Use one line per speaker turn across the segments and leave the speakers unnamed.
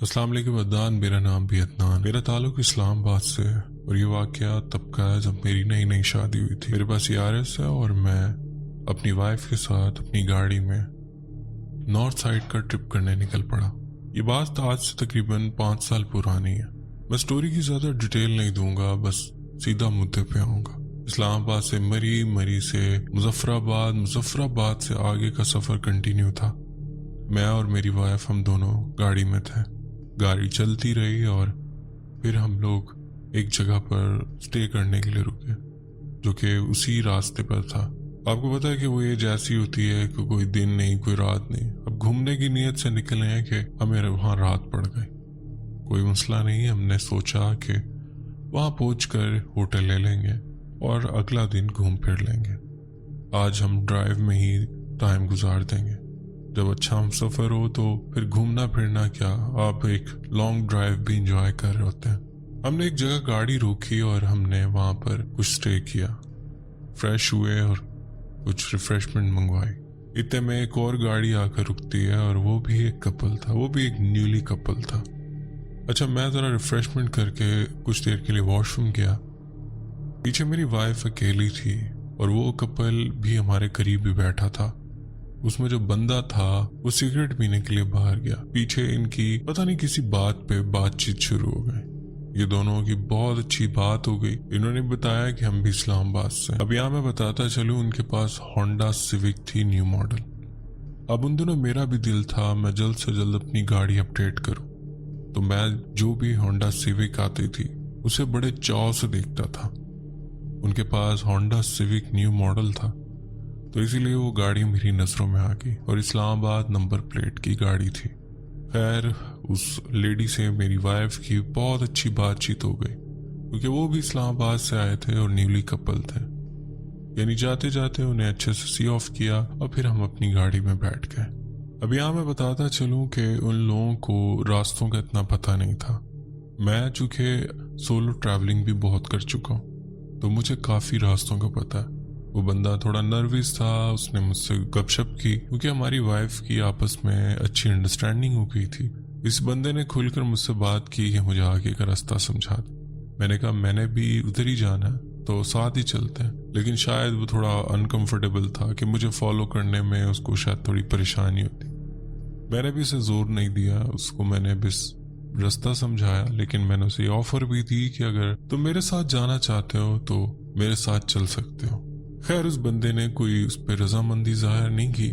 अस्सलाम वालेकुम अदनान, मेरा नाम भी अदनान। मेरा ताल्लुक इस्लामाबाद से है और ये वाक़या तब का है जब मेरी नई नई शादी हुई थी। मेरे पास यारस है और मैं अपनी वाइफ के साथ अपनी गाड़ी में नॉर्थ साइड का ट्रिप करने निकल पड़ा। ये बात आज से तकरीबन 5 साल पुरानी है। मैं स्टोरी की ज़्यादा डिटेल नहीं दूंगा, बस सीधा मुद्दे पे आऊँगा। इस्लामाबाद से मरी से मुजफ्फराबाद से आगे का सफ़र कंटिन्यू था। मैं और मेरी वाइफ हम दोनों गाड़ी में थे। गाड़ी चलती रही और फिर हम लोग एक जगह पर स्टे करने के लिए रुके, जो कि उसी रास्ते पर था। आपको पता है कि वो ये जैसी होती है कि कोई दिन नहीं कोई रात नहीं। अब घूमने की नीयत से निकले हैं कि हमें वहाँ रात पड़ गई। कोई मसला नहीं, हमने सोचा कि वहाँ पहुंचकर होटल ले लेंगे और अगला दिन घूम फिर लेंगे। आज हम ड्राइव में ही टाइम गुजार देंगे। जब अच्छा हम सफ़र हो तो फिर घूमना फिरना क्या, आप एक लॉन्ग ड्राइव भी इंजॉय कर रहे होते हैं। हमने एक जगह गाड़ी रोकी और हमने वहाँ पर कुछ स्टे किया, फ्रेश हुए और कुछ रिफ्रेशमेंट मंगवाई। इतने में एक और गाड़ी आकर रुकती है और वो भी एक कपल था, वो भी एक न्यूली कपल था। अच्छा, मैं ज़रा रिफ्रेशमेंट करके कुछ देर के लिए वॉशरूम गया। पीछे मेरी वाइफ अकेली थी और वो कपल भी हमारे करीब ही बैठा था। उसमें जो बंदा था वो सिगरेट पीने के लिए बाहर गया। पीछे इनकी पता नहीं किसी बात पे बातचीत शुरू हो गई। ये दोनों की बहुत अच्छी बात हो गई। इन्होंने बताया कि हम भी इस्लामाबाद से। अब यहाँ मैं बताता चलूं, उनके पास होंडा सिविक थी, न्यू मॉडल। अब उन दिनों मेरा भी दिल था मैं जल्द से जल्द अपनी गाड़ी अपडेट करूं, तो मैं जो भी होंडा सिविक आती थी उसे बड़े चाव से देखता था। उनके पास होंडा सिविक न्यू मॉडल था, तो इसीलिए वो गाड़ी मेरी नज़रों में आ गई और इस्लामाबाद नंबर प्लेट की गाड़ी थी। खैर, उस लेडी से मेरी वाइफ की बहुत अच्छी बातचीत हो गई, क्योंकि वो भी इस्लामाबाद से आए थे और न्यूली कपल थे। यानी जाते जाते उन्हें अच्छे से सी ऑफ किया और फिर हम अपनी गाड़ी में बैठ गए। अब यहाँ मैं बताता चलूँ कि उन लोगों को रास्तों का इतना पता नहीं था। मैं चूँकि सोलो ट्रैवलिंग भी बहुत कर चुका हूँ, तो मुझे काफ़ी रास्तों का पता है। वो बंदा थोड़ा नर्वस था, उसने मुझसे गपशप की क्योंकि हमारी वाइफ की आपस में अच्छी अंडरस्टैंडिंग हो गई थी। इस बंदे ने खुलकर मुझसे बात की कि मुझे आगे का रास्ता समझा दे। मैंने कहा मैंने भी उधर ही जाना है तो साथ ही चलते हैं, लेकिन शायद वो थोड़ा अनकंफर्टेबल था कि मुझे फॉलो करने में उसको शायद थोड़ी परेशानी होती। मैंने भी उसे जोर नहीं दिया, उसको मैंने बस रास्ता समझाया, लेकिन मैंने उसे ऑफर भी दी कि अगर तुम मेरे साथ जाना चाहते हो तो मेरे साथ चल सकते हो। खैर, उस बंदे ने कोई उस पर रजामंदी जाहिर नहीं की।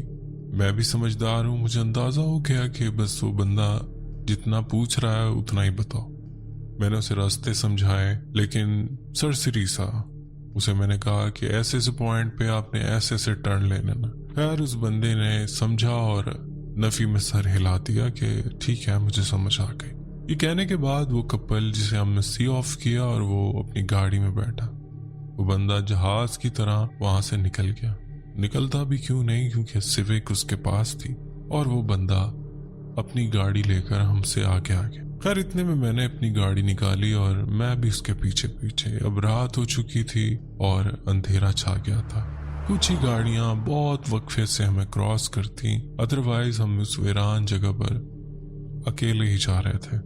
मैं भी समझदार हूँ, मुझे अंदाजा हो गया कि बस वो बंदा जितना पूछ रहा है उतना ही बताओ। मैंने उसे रास्ते समझाए, लेकिन सरसरी सा उसे मैंने कहा कि ऐसे ऐसे पॉइंट पे आपने ऐसे ऐसे टर्न ले लेना। खैर, उस बंदे ने समझा और नफी में सर हिला दिया कि ठीक है, मुझे समझ आ गई। ये कहने के बाद वो कपल जिसे हमने सी ऑफ किया और वो अपनी गाड़ी में बैठा। वो बंदा जहाज की तरह वहां से निकल गया। निकलता भी क्यों नहीं, क्योंकि सिविक उसके पास थी और वो बंदा अपनी गाड़ी लेकर हमसे आगे आ गया। खैर, इतने में मैंने अपनी गाड़ी निकाली और मैं भी उसके पीछे पीछे। अब रात हो चुकी थी और अंधेरा छा गया था। कुछ ही गाड़ियां बहुत वक्फे से हमें क्रॉस करती, अदरवाइज हम उस वीरान जगह पर अकेले ही जा रहे थे।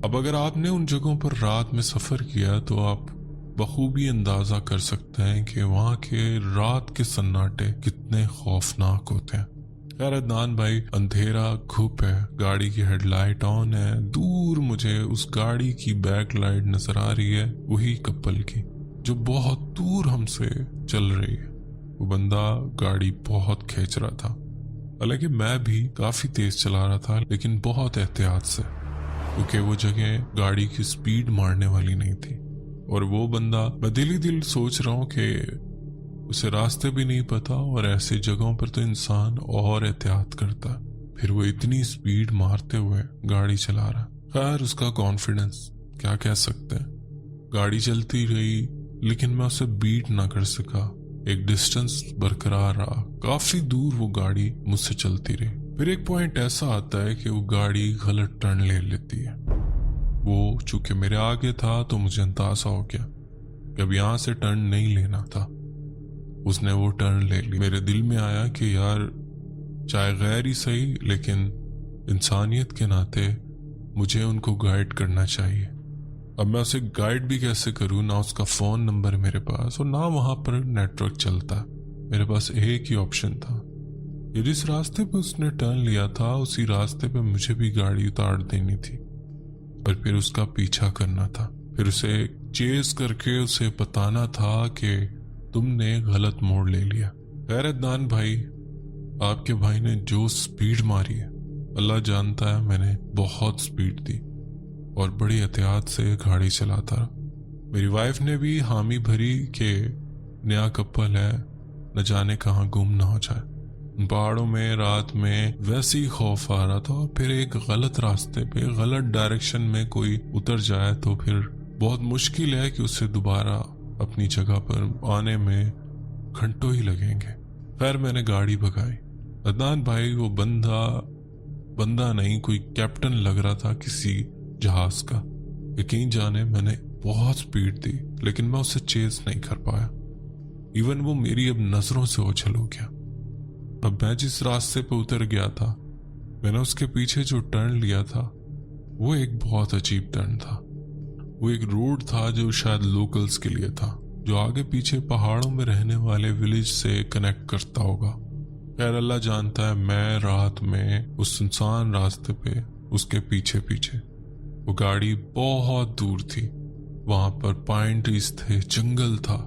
अब अगर आपने उन जगहों पर रात में सफर किया तो आप बखूबी अंदाजा कर सकते हैं कि वहाँ के रात के सन्नाटे कितने खौफनाक होते हैं। खैर अदनान भाई, अंधेरा घुप है, गाड़ी की हेडलाइट ऑन है। दूर मुझे उस गाड़ी की बैक लाइट नजर आ रही है, वही कपल की जो बहुत दूर हमसे चल रही है। वो बंदा गाड़ी बहुत खींच रहा था, हालांकि मैं भी काफी तेज चला रहा था, लेकिन बहुत एहतियात से, क्योंकि वो जगह गाड़ी की स्पीड मारने वाली नहीं थी। और वो बंदा, मैं दिल ही दिल सोच रहा हूँ कि उसे रास्ते भी नहीं पता और ऐसे जगहों पर तो इंसान और एहतियात करता, फिर वो इतनी स्पीड मारते हुए गाड़ी चला रहा। खैर, उसका कॉन्फिडेंस क्या कह सकते हैं। गाड़ी चलती रही, लेकिन मैं उसे बीट ना कर सका। एक डिस्टेंस बरकरार रहा। काफी दूर वो गाड़ी मुझसे चलती रही। फिर एक पॉइंट ऐसा आता है कि वो गाड़ी गलत टर्न ले लेती है। वो चूंकि मेरे आगे था तो मुझे अंदाजा हो गया कि अब यहाँ से टर्न नहीं लेना था। उसने वो टर्न ले ली। मेरे दिल में आया कि यार, चाहे गैर ही सही, लेकिन इंसानियत के नाते मुझे उनको गाइड करना चाहिए। अब मैं उसे गाइड भी कैसे करूं, ना उसका फ़ोन नंबर मेरे पास और ना वहाँ पर नेटवर्क चलता। मेरे पास एक ही ऑप्शन था कि जिस रास्ते पे उसने टर्न लिया था उसी रास्ते पे मुझे भी गाड़ी उतार देनी थी और फिर उसका पीछा करना था, फिर उसे चेस करके उसे बताना था कि तुमने गलत मोड़ ले लिया। खैर अदनान भाई, आपके भाई ने जो स्पीड मारी है अल्लाह जानता है, मैंने बहुत स्पीड दी और बड़ी एहतियात से गाड़ी चलाता रहा। मेरी वाइफ ने भी हामी भरी कि नया कपल है, न जाने कहाँ गुम ना हो जाए। पहाड़ों में रात में वैसे ही खौफ आ रहा था और फिर एक गलत रास्ते पे गलत डायरेक्शन में कोई उतर जाए तो फिर बहुत मुश्किल है कि उससे दोबारा अपनी जगह पर आने में घंटों ही लगेंगे। खैर मैंने गाड़ी भगाई। अदनान भाई वो बंदा नहीं, कोई कैप्टन लग रहा था किसी जहाज का। यकीन जाने मैंने बहुत स्पीड दी लेकिन मैं उसे चेस नहीं कर पाया। इवन वो मेरी अब नजरों से ओझल हो गया। अब मैं जिस रास्ते पे उतर गया था, मैंने उसके पीछे जो टर्न लिया था वो एक बहुत अजीब टर्न था। वो एक रोड था जो शायद लोकल्स के लिए था, जो आगे पीछे पहाड़ों में रहने वाले विलेज से कनेक्ट करता होगा। खैर अल्लाह जानता है, मैं रात में उस सुनसान रास्ते पे उसके पीछे पीछे, वो गाड़ी बहुत दूर थी, वहां पर पाइन ट्रीज थे, जंगल था।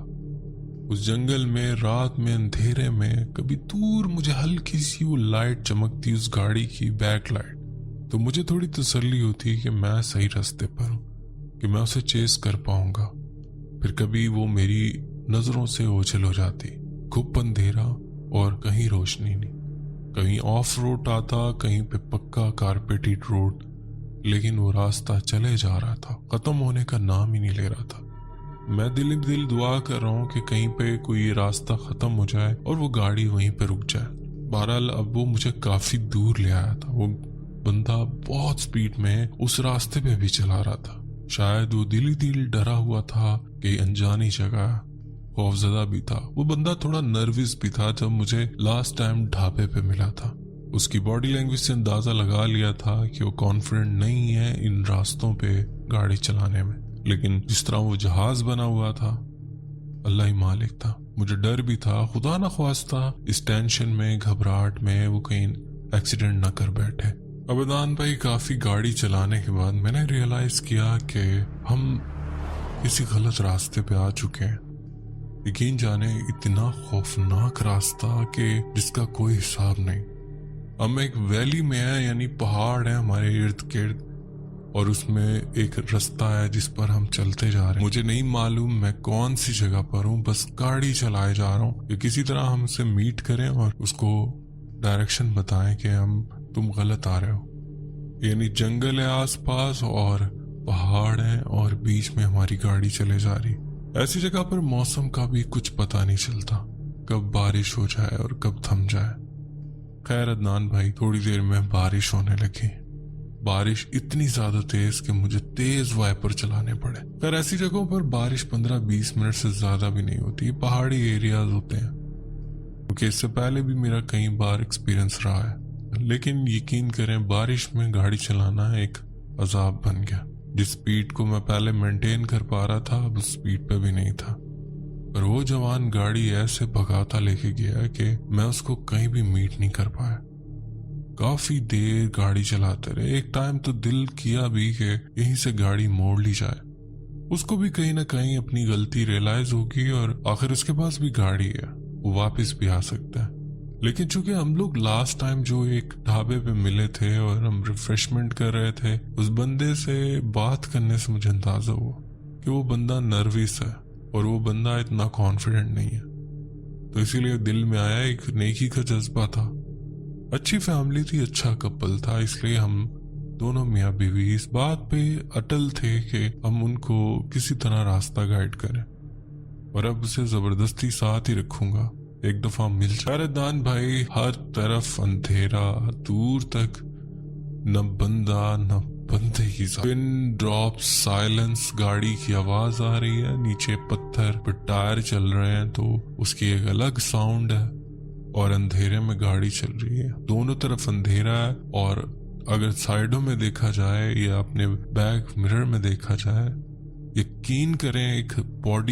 उस जंगल में रात में अंधेरे में कभी दूर मुझे हल्की सी वो लाइट चमकती, उस गाड़ी की बैक लाइट, तो मुझे थोड़ी तसल्ली होती कि मैं सही रास्ते पर हूँ, कि मैं उसे चेस कर पाऊंगा। फिर कभी वो मेरी नजरों से ओझल हो जाती, खूब अंधेरा और कहीं रोशनी नहीं, कहीं ऑफ रोड आता, कहीं पे पक्का कारपेटेड रोड, लेकिन वो रास्ता चले जा रहा था, खत्म होने का नाम ही नहीं ले रहा था। मैं दिल दुआ कर रहा हूँ कि कहीं पे कोई रास्ता खत्म हो जाए और वो गाड़ी वहीं पे रुक जाए। बहरहाल अब वो मुझे काफी दूर ले आया था। वो बंदा बहुत स्पीड में उस रास्ते पे भी चला रहा था। शायद वो दिल डरा हुआ था कि अनजानी जगह, खौफजदा भी था। वो बंदा थोड़ा नर्वस भी था। जब मुझे लास्ट टाइम ढाबे पे मिला था, उसकी बॉडी लैंग्वेज से अंदाजा लगा लिया था कि वो कॉन्फिडेंट नहीं है इन रास्तों पे गाड़ी चलाने में, लेकिन जिस तरह वो जहाज बना हुआ था, अल्लाह ही मालिक था। मुझे डर भी था, खुदा ना ख्वास्ता इस टेंशन में, घबराहट में वो कहीं एक्सीडेंट ना कर बैठे। अदनान भाई, काफी गाड़ी चलाने के बाद मैंने रियलाइज किया कि हम किसी गलत रास्ते पे आ चुके हैं। यकीन जाने इतना खौफनाक रास्ता कि जिसका कोई हिसाब नहीं। हम एक वैली में है, यानी पहाड़ है हमारे इर्द गिर्द, और उसमें एक रास्ता है जिस पर हम चलते जा रहे हैं। मुझे नहीं मालूम मैं कौन सी जगह पर हूँ, बस गाड़ी चलाए जा रहा हूँ कि किसी तरह हम उसे मीट करें और उसको डायरेक्शन बताएं कि तुम गलत आ रहे हो। यानी जंगल है आसपास और पहाड़ है और बीच में हमारी गाड़ी चले जा रही। ऐसी जगह पर मौसम का भी कुछ पता नहीं चलता, कब बारिश हो जाए और कब थम जाए। खैर अदनान भाई, थोड़ी देर में बारिश होने लगी। बारिश इतनी ज्यादा तेज कि मुझे तेज वाइपर चलाने पड़े। खैर ऐसी जगहों पर बारिश 15-20 मिनट से ज्यादा भी नहीं होती, पहाड़ी एरियाज होते हैं, क्योंकि इससे पहले भी मेरा कई बार एक्सपीरियंस रहा है। लेकिन यकीन करें, बारिश में गाड़ी चलाना एक अजाब बन गया। जिस स्पीड को मैं पहले मेंटेन कर पा रहा था, अब उस स्पीड पे भी नहीं था। पर वो जवान गाड़ी ऐसे भगाता लेके गया कि मैं उसको कहीं भी मीट नहीं कर पाया। काफी देर गाड़ी चलाते रहे। एक टाइम तो दिल किया भी कि यहीं से गाड़ी मोड़ ली जाए। उसको भी कहीं ना कहीं अपनी गलती रियलाइज होगी और आखिर उसके पास भी गाड़ी है, वो वापस भी आ सकता है। लेकिन चूंकि हम लोग लास्ट टाइम जो एक ढाबे पे मिले थे और हम रिफ्रेशमेंट कर रहे थे, उस बंदे से बात करने से मुझे अंदाजा हुआ कि वो बंदा नर्वस है और वो बंदा इतना कॉन्फिडेंट नहीं है। तो इसीलिए दिल में आया, एक नेकी का जज्बा था। अच्छी फैमिली थी, अच्छा कपल था, इसलिए हम दोनों मियाँ बीवी इस बात पे अटल थे कि हम उनको किसी तरह रास्ता गाइड करें, और अब उसे जबरदस्ती साथ ही रखूंगा, एक दफा मिल जाए। अदनान भाई, हर तरफ अंधेरा, दूर तक न बंदा न बंदे की पिन ड्रॉप साइलेंस, गाड़ी की आवाज आ रही है, नीचे पत्थर पर टायर चल रहे हैं तो उसकी एक अलग साउंड है, और अंधेरे में गाड़ी चल रही है, दोनों तरफ अंधेरा है और अगर साइडों में देखा जाए या अपने बैक मिरर में देखा जाए, यकीन करें एक बॉडी